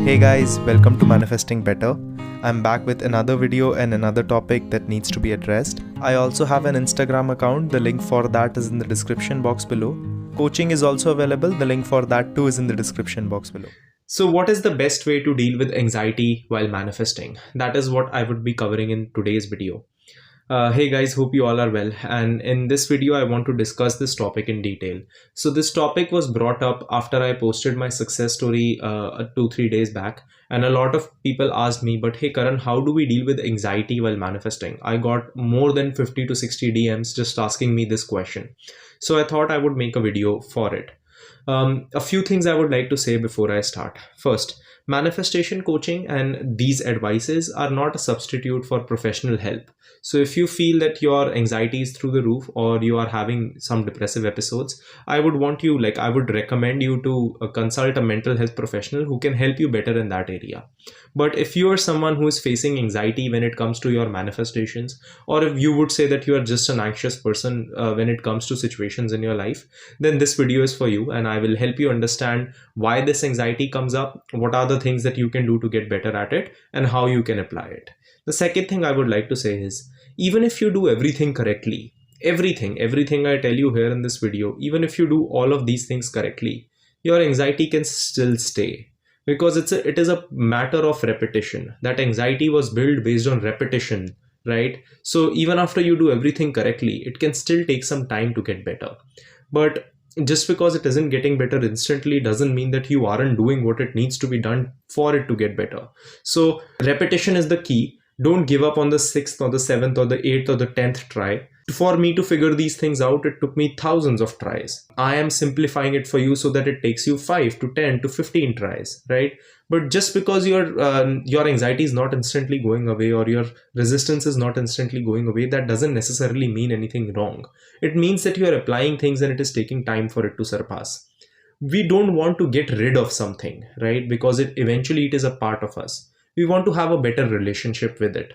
Hey guys, welcome to Manifesting Better. I'm back with another video and another topic that needs to be addressed. I also have an Instagram account, the link for that is in the description box below. Coaching is also available, the link for that too is in the description box below. So what is the best way to deal with anxiety while manifesting? That is what I would be covering in today's video. Hey guys, hope you all are well. And in this video, I want to discuss this topic in detail. So this topic was brought up after I posted my success story 2-3 days back. And a lot of people asked me, but hey Karan, how do we deal with anxiety while manifesting? I got more than 50 to 60 DMs just asking me this question. So I thought I would make a video for it. A few things I would like to say before I start. First, manifestation coaching and these advices are not a substitute for professional help. So if you feel that your anxiety is through the roof or you are having some depressive episodes, I would recommend you to consult a mental health professional who can help you better in that area. But if you are someone who is facing anxiety when it comes to your manifestations, or if you would say that you are just an anxious person when it comes to situations in your life, then this video is for you and I will help you understand why this anxiety comes up, what are the things that you can do to get better at it, and how you can apply it. The second thing I would like to say is, even if you do everything correctly, everything I tell you here in this video, even if you do all of these things correctly, your anxiety can still stay. Because it is a matter of repetition. That anxiety was built based on repetition, right? So even after you do everything correctly, it can still take some time to get better. But just because it isn't getting better instantly doesn't mean that you aren't doing what it needs to be done for it to get better. So repetition is the key. Don't give up on the 6th or the 7th or the 8th or the 10th try. For me to figure these things out, it took me thousands of tries. I am simplifying it for you so that it takes you 5 to 10 to 15 tries, right? But just because your anxiety is not instantly going away or your resistance is not instantly going away, that doesn't necessarily mean anything wrong. It means that you are applying things and it is taking time for it to surpass. We don't want to get rid of something, right? Because eventually it is a part of us. We want to have a better relationship with it.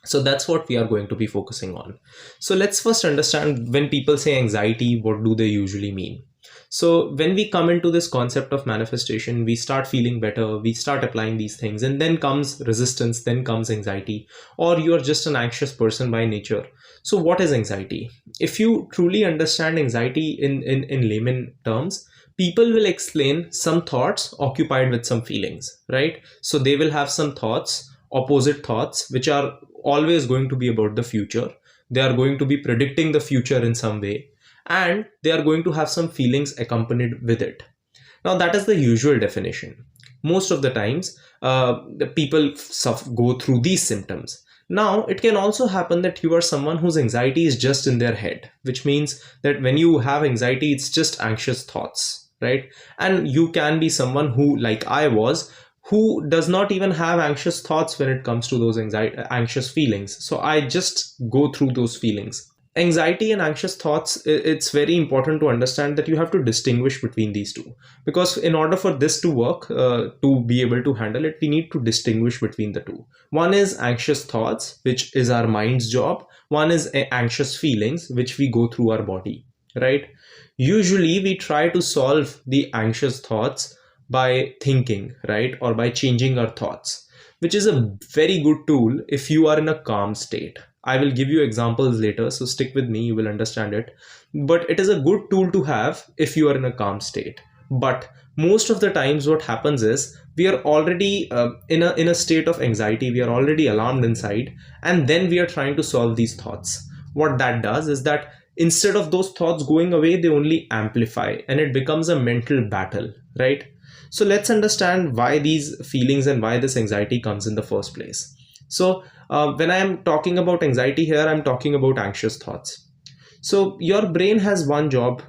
So that's what we are going to be focusing on. So let's first understand, when people say anxiety, what do they usually mean? So when we come into this concept of manifestation, we start feeling better, we start applying these things, and then comes resistance, then comes anxiety, or you're just an anxious person by nature. So what is anxiety? If you truly understand anxiety in layman terms, people will explain some thoughts occupied with some feelings, right? So they will have some thoughts, opposite thoughts, which are always going to be about the future. They are going to be predicting the future in some way, and they are going to have some feelings accompanied with it. Now that is the usual definition. Most of the times the people go through these symptoms. Now it can also happen that you are someone whose anxiety is just in their head, which means that when you have anxiety, it's just anxious thoughts, right? And you can be someone who, like I was, who does not even have anxious thoughts when it comes to those anxious feelings. So I just go through those feelings. Anxiety and anxious thoughts, it's very important to understand that you have to distinguish between these two. Because in order for this to work, to be able to handle it, we need to distinguish between the two. One is anxious thoughts, which is our mind's job. One is anxious feelings, which we go through our body, right? Usually we try to solve the anxious thoughts by thinking, right? Or by changing our thoughts, which is a very good tool if you are in a calm state. I will give you examples later, so stick with me, you will understand it. But it is a good tool to have if you are in a calm state. But most of the times what happens is we are already in a state of anxiety, we are already alarmed inside, and then we are trying to solve these thoughts. What that does is that instead of those thoughts going away, they only amplify and it becomes a mental battle, right? So let's understand why these feelings and why this anxiety comes in the first place. So when I am talking about anxiety here, I'm talking about anxious thoughts. So your brain has one job,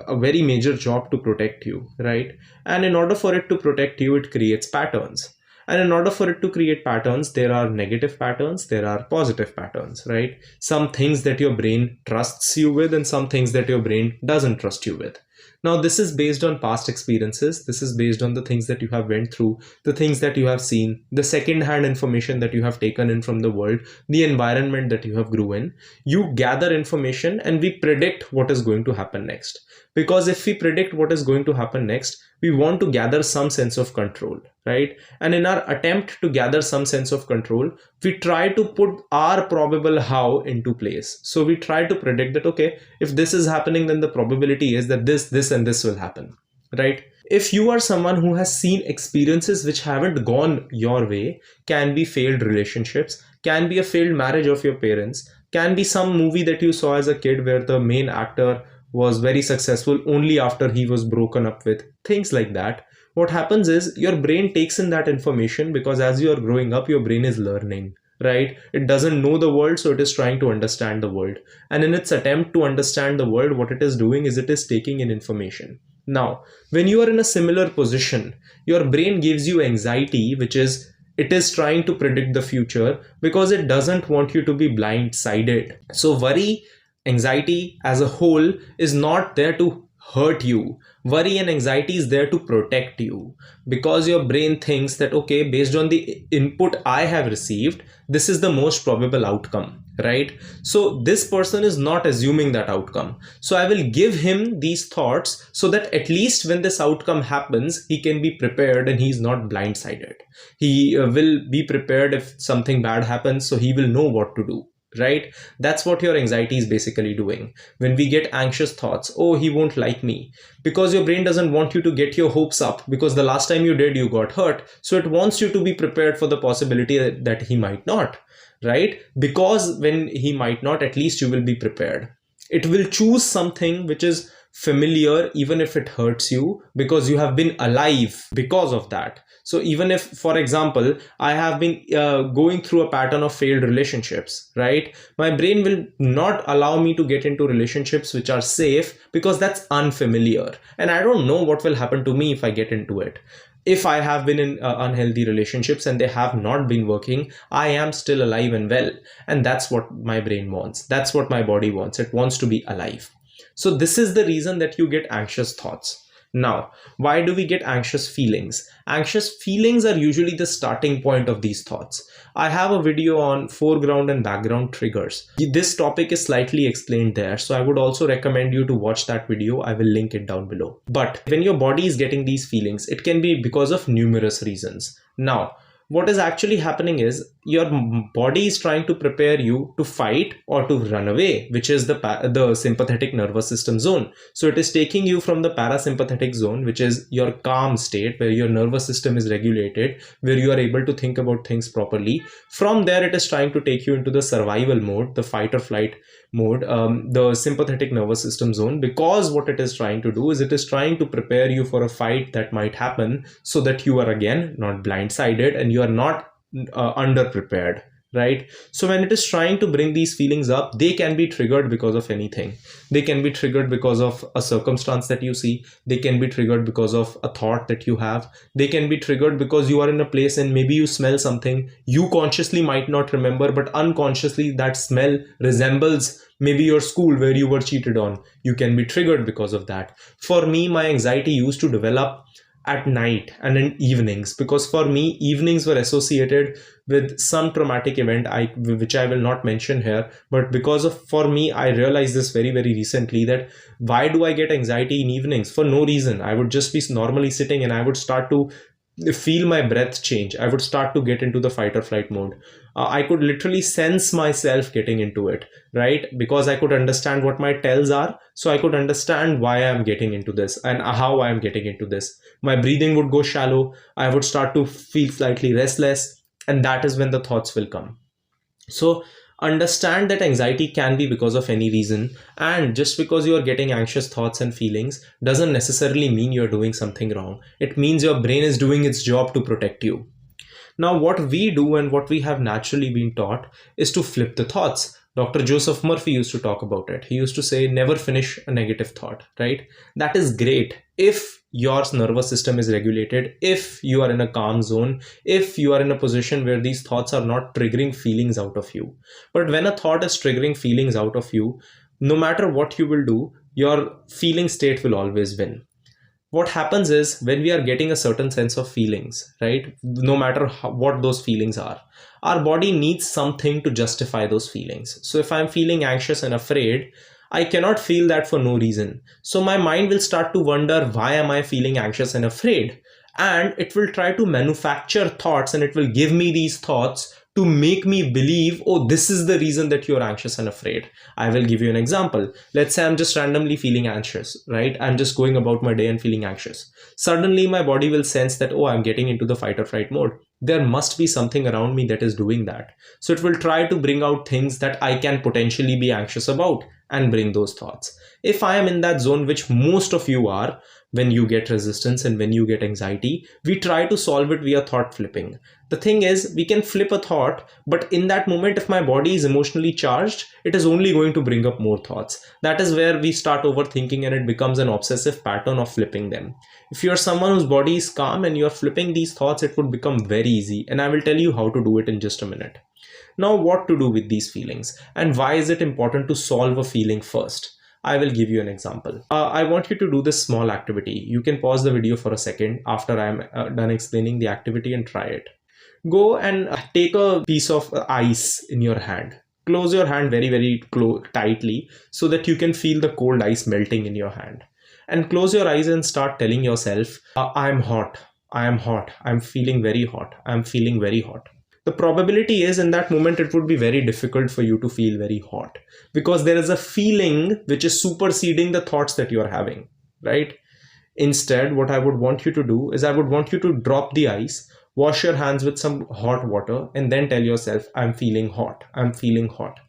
a very major job, to protect you, right? And in order for it to protect you, it creates patterns. And in order for it to create patterns, there are negative patterns, there are positive patterns, right? Some things that your brain trusts you with and some things that your brain doesn't trust you with. Now, this is based on past experiences. This is based on the things that you have went through, the things that you have seen, the second-hand information that you have taken in from the world, the environment that you have grew in. You gather information and we predict what is going to happen next. Because if we predict what is going to happen next, we want to gather some sense of control, right? And in our attempt to gather some sense of control, we try to put our probable how into place. So we try to predict that, okay, if this is happening, then the probability is that this and this will happen, right? If you are someone who has seen experiences which haven't gone your way, can be failed relationships, can be a failed marriage of your parents, can be some movie that you saw as a kid where the main actor was very successful only after he was broken up with, things like that. What happens is your brain takes in that information because as you are growing up, your brain is learning, right? It doesn't know the world, so it is trying to understand the world. And in its attempt to understand the world, what it is doing is it is taking in information. Now, when you are in a similar position, your brain gives you anxiety, which is it is trying to predict the future because it doesn't want you to be blindsided. So worry, anxiety as a whole is not there to hurt you. Worry and anxiety is there to protect you because your brain thinks that, okay, based on the input I have received, this is the most probable outcome, right? So this person is not assuming that outcome. So I will give him these thoughts so that at least when this outcome happens, he can be prepared and he's not blindsided. He will be prepared if something bad happens, so he will know what to do. Right? That's what your anxiety is basically doing. When we get anxious thoughts, oh, he won't like me, because your brain doesn't want you to get your hopes up because the last time you did, you got hurt. So it wants you to be prepared for the possibility that he might not, right? Because when he might not, at least you will be prepared. It will choose something which is familiar, even if it hurts you, because you have been alive because of that. So even if, for example, I have been going through a pattern of failed relationships, right? My brain will not allow me to get into relationships which are safe because that's unfamiliar. And I don't know what will happen to me if I get into it. If I have been in unhealthy relationships and they have not been working, I am still alive and well. And that's what my brain wants. That's what my body wants. It wants to be alive. So this is the reason that you get anxious thoughts. Now, why do we get anxious feelings? Anxious feelings are usually the starting point of these thoughts. I have a video on foreground and background triggers. This topic is slightly explained there, so I would also recommend you to watch that video. I will link it down below. But when your body is getting these feelings, it can be because of numerous reasons. Now, what is actually happening is your body is trying to prepare you to fight or to run away, which is the sympathetic nervous system zone. So it is taking you from the parasympathetic zone, which is your calm state where your nervous system is regulated, where you are able to think about things properly. From there, it is trying to take you into the survival mode, the fight or flight mode, the sympathetic nervous system zone, because what it is trying to do is it is trying to prepare you for a fight that might happen so that you are again not blindsided and you are not underprepared, right? So when it is trying to bring these feelings up, they can be triggered because of anything. They can be triggered because of a circumstance that you see. They can be triggered because of a thought that you have. They can be triggered because you are in a place and maybe you smell something you consciously might not remember, but unconsciously that smell resembles maybe your school where you were cheated on. You can be triggered because of that. For me, my anxiety used to develop at night and in evenings, because for me evenings were associated with some traumatic event which I will not mention here, but for me, I realized this very recently, that why do I get anxiety in evenings? For no reason. I would just be normally sitting and I would start to feel my breath change. I would start to get into the fight or flight mode. I could literally sense myself getting into it, right? Because I could understand what my tells are. So I could understand why I'm getting into this and how I'm getting into this. My breathing would go shallow. I would start to feel slightly restless. And that is when the thoughts will come. So understand that anxiety can be because of any reason, and just because you are getting anxious thoughts and feelings doesn't necessarily mean you're doing something wrong. It means your brain is doing its job to protect you. Now, what we do and what we have naturally been taught is to flip the thoughts. Dr. Joseph Murphy used to talk about it. He used to say, never finish a negative thought, right? That is great if your nervous system is regulated, if you are in a calm zone, if you are in a position where these thoughts are not triggering feelings out of you. But when a thought is triggering feelings out of you, no matter what you will do, your feeling state will always win. What happens is when we are getting a certain sense of feelings, right? No matter what those feelings are, our body needs something to justify those feelings. So if I'm feeling anxious and afraid, I cannot feel that for no reason. So my mind will start to wonder, why am I feeling anxious and afraid? And it will try to manufacture thoughts, and it will give me these thoughts to make me believe, oh, this is the reason that you're anxious and afraid. I will give you an example. Let's say I'm just randomly feeling anxious, right? I'm just going about my day and feeling anxious. Suddenly my body will sense that, oh, I'm getting into the fight or flight mode. There must be something around me that is doing that. So it will try to bring out things that I can potentially be anxious about and bring those thoughts. If I am in that zone, which most of you are, when you get resistance and when you get anxiety, we try to solve it via thought flipping. The thing is, we can flip a thought, but in that moment, if my body is emotionally charged, it is only going to bring up more thoughts. That is where we start overthinking, and it becomes an obsessive pattern of flipping them. If you're someone whose body is calm and you're flipping these thoughts, it would become very easy. And I will tell you how to do it in just a minute. Now, what to do with these feelings, and why is it important to solve a feeling first? I will give you an example. I want you to do this small activity. You can pause the video for a second after I'm done explaining the activity and try it. Go and take a piece of ice in your hand. Close your hand very, very tightly so that you can feel the cold ice melting in your hand. And close your eyes and start telling yourself, I'm hot, I am hot, I'm feeling very hot, I'm feeling very hot. The probability is in that moment it would be very difficult for you to feel very hot, because there is a feeling which is superseding the thoughts that you are having, right? Instead, what I would want you to do is I would want you to drop the ice, wash your hands with some hot water, and then tell yourself, I'm feeling hot, I'm feeling hot.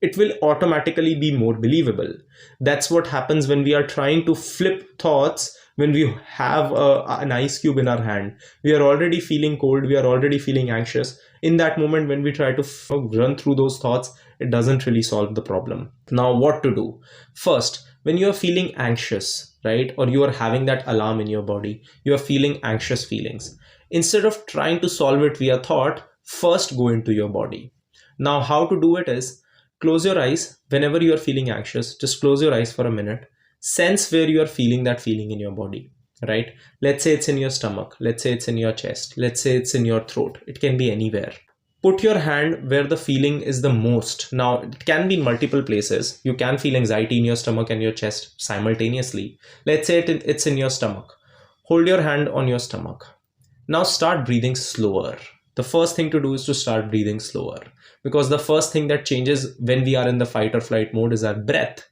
It will automatically be more believable. That's what happens when we are trying to flip thoughts. When we have an ice cube in our hand, we are already feeling cold, we are already feeling anxious. In that moment, when we try to run through those thoughts, it doesn't really solve the problem. Now, what to do? First, when you are feeling anxious, right, or you are having that alarm in your body, you are feeling anxious feelings. Instead of trying to solve it via thought, first go into your body. Now, how to do it is, close your eyes. Whenever you are feeling anxious, just close your eyes for a minute. Sense where you are feeling that feeling in your body, right? Let's say it's in your stomach. Let's say it's in your chest. Let's say it's in your throat. It can be anywhere. Put your hand where the feeling is the most. Now, it can be in multiple places. You can feel anxiety in your stomach and your chest simultaneously. Let's say it's in your stomach. Hold your hand on your stomach. Now start breathing slower. The first thing to do is to start breathing slower, because the first thing that changes when we are in the fight or flight mode is our breath.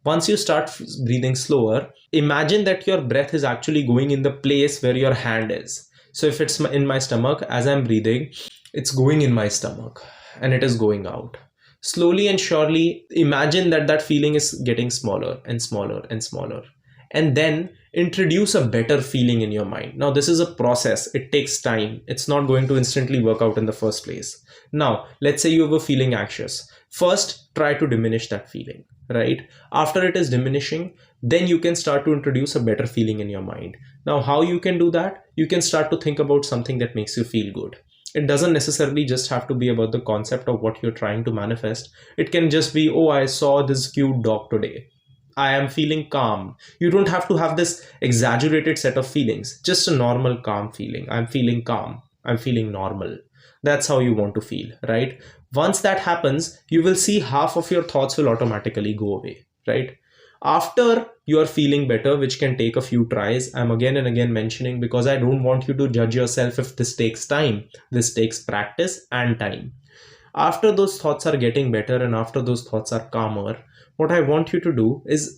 Once you start breathing slower, imagine that your breath is actually going in the place where your hand is. So if it's in my stomach, as I'm breathing, it's going in my stomach and it is going out. Slowly and surely, imagine that that feeling is getting smaller and smaller and smaller. And then introduce a better feeling in your mind. Now, this is a process. It takes time. It's not going to instantly work out in the first place. Now, let's say you were feeling anxious. First, try to diminish that feeling, right? After it is diminishing, then you can start to introduce a better feeling in your mind. Now, how you can do that? You can start to think about something that makes you feel good. It doesn't necessarily just have to be about the concept of what you're trying to manifest. It can just be, oh, I saw this cute dog today. I am feeling calm. You don't have to have this exaggerated set of feelings, just a normal calm feeling. I'm feeling calm. I'm feeling normal. That's how you want to feel, right? Once that happens, you will see half of your thoughts will automatically go away, right? After you are feeling better, which can take a few tries, I'm again and again mentioning because I don't want you to judge yourself if this takes time. This takes practice and time. After those thoughts are getting better and after those thoughts are calmer, what I want you to do is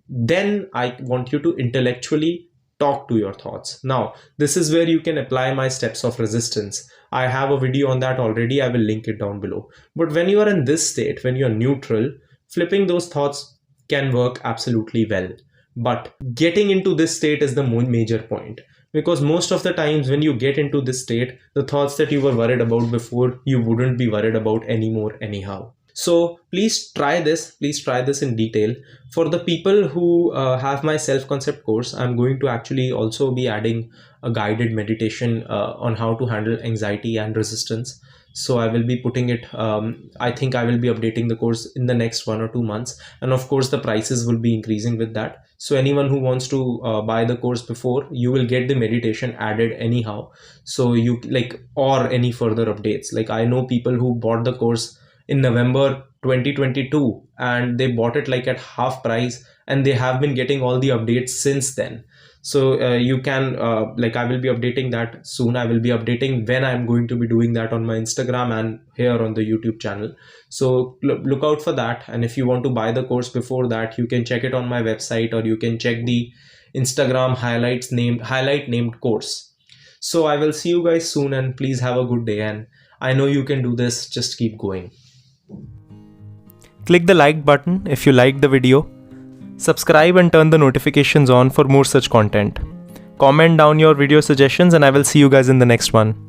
then I want you to intellectually talk to your thoughts. Now, this is where you can apply my steps of resistance. I have a video on that already. I will link it down below. But when you are in this state, when you're neutral, flipping those thoughts can work absolutely well. But getting into this state is the major point. Because most of the times when you get into this state, the thoughts that you were worried about before, you wouldn't be worried about anymore anyhow. So please try this in detail. For the people who have my self-concept course, I'm going to actually also be adding a guided meditation on how to handle anxiety and resistance. So I will be putting it, I think I will be updating the course in the next 1 or 2 months. And of course, the prices will be increasing with that. So anyone who wants to buy the course before, you will get the meditation added anyhow. So you or any further updates. Like I know people who bought the course in November 2022 and they bought it like at half price, and they have been getting all the updates since then. So you can like, I will be updating that soon. I will be updating when I'm going to be doing that on my Instagram and here on the YouTube channel. So look out for that. And if you want to buy the course before that, you can check it on my website, or you can check the Instagram highlight named course. So I will see you guys soon, and please have a good day. And I know you can do this. Just keep going. Click the like button if you liked the video. Subscribe and turn the notifications on for more such content. Comment down your video suggestions, and I will see you guys in the next one.